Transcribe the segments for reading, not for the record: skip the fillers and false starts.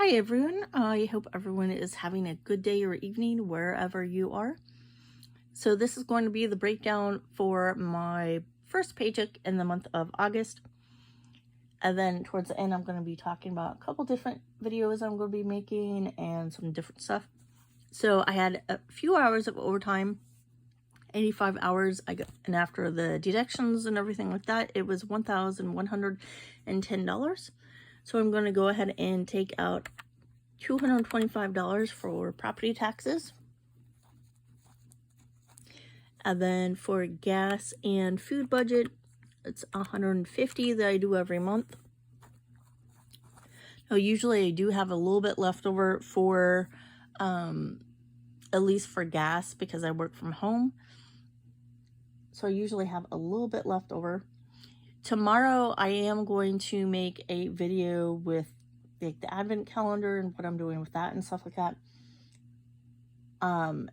Hi everyone, I hope everyone is having a good day or evening wherever you are. So this is going to be the breakdown for my first paycheck in the month of August. And then towards the end, I'm going to be talking about a couple different videos I'm going to be making and some different stuff. So I had a few hours of overtime, 85 hours, and after the deductions and everything like that, it was $1,110. So I'm going to go ahead and take out $225 for property taxes. And then for gas and food budget, it's $150 that I do every month. Now, usually I do have a little bit left over for, at least for gas, because I work from home. So I usually have a little bit left over. Tomorrow, I am going to make a video with like the advent calendar and what I'm doing with that and stuff like that. And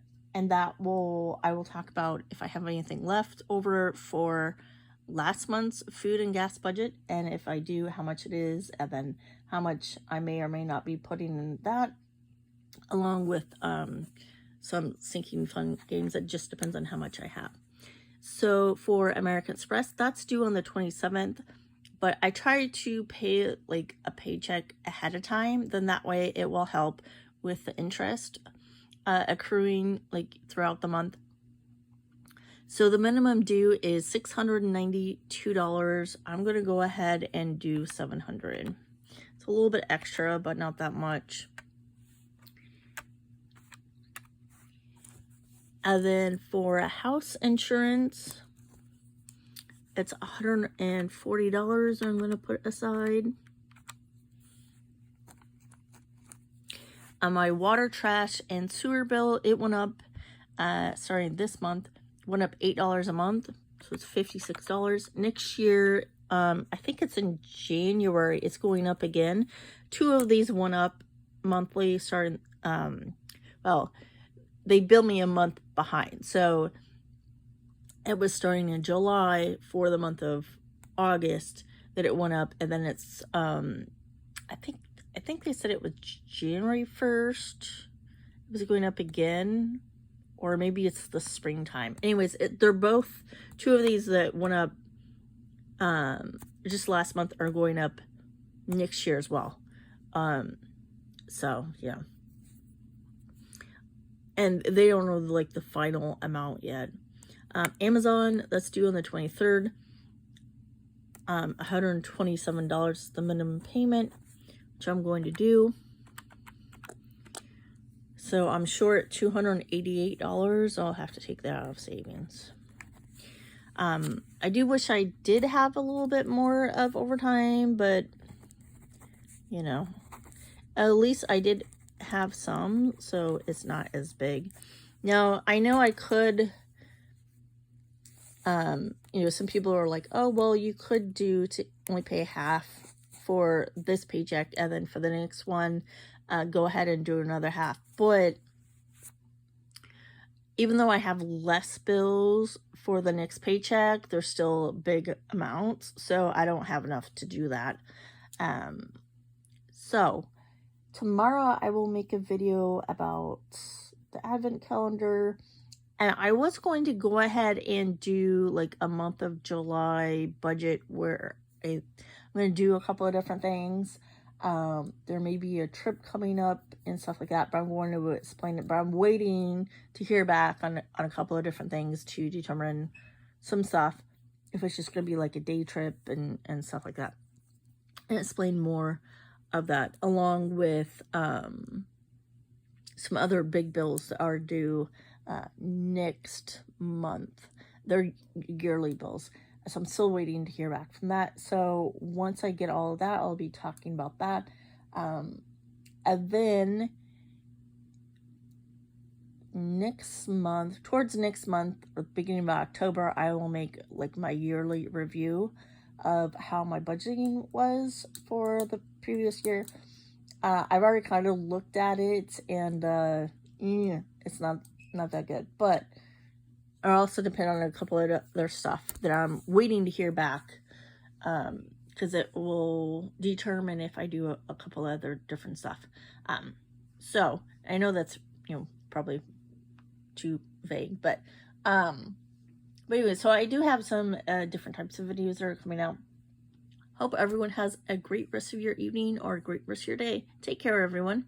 I will talk about if I have anything left over for last month's food and gas budget, and if I do, how much it is, and then how much I may or may not be putting in that, along with some sinking fund games. That just depends on how much I have. So for American Express, that's due on the 27th, but I try to pay like a paycheck ahead of time. Then that way it will help with the interest accruing like throughout the month. So the minimum due is $692. I'm going to go ahead and do $700. It's a little bit extra, but not that much. And then for a house insurance, it's $140 I'm going to put aside. On my water, trash, and sewer bill, it went up, starting this month, went up $8 a month, so it's $56. Next year, I think it's in January, it's going up again. Two of these went up monthly, starting, well, they bill me a month behind, so it was starting in July for the month of August that it went up, and then it's, I think they said it was January 1st. It was going up again, or maybe it's the springtime. Anyways, they're both, two of these that went up just last month are going up next year as well. So yeah. And they don't know like the final amount yet. Amazon, that's due on the 23rd. $127 is the minimum payment, which I'm going to do. So I'm short $288. I'll have to take that out of savings. I do wish I did have a little bit more of overtime, but you know, at least I did have some, so it's not as big. Now, I know I could, you know, some people are like, oh, well, you could do to only pay half for this paycheck, and then for the next one, go ahead and do another half. But even though I have less bills for the next paycheck, they're still big amounts, so I don't have enough to do that. So tomorrow I will make a video about the advent calendar, and I was going to go ahead and do like a month of July budget where I'm going to do a couple of different things. There may be a trip coming up and stuff like that, but I'm going to explain it. But I'm waiting to hear back on a couple of different things to determine some stuff, if it's just going to be like a day trip and stuff like that, and explain more of that, along with some other big bills that are due next month. They're yearly bills. So I'm still waiting to hear back from that. So once I get all of that, I'll be talking about that. And then next month, towards next month, or beginning of October, I will make like my yearly review of how my budgeting was for the previous year. I've already kind of looked at it, and it's not that good, but it also depends on a couple of other stuff that I'm waiting to hear back, because it will determine if I do a couple other different stuff. So I know that's, probably too vague, but anyway, so I do have some different types of videos that are coming out. Hope everyone has a great rest of your evening or a great rest of your day. Take care, everyone.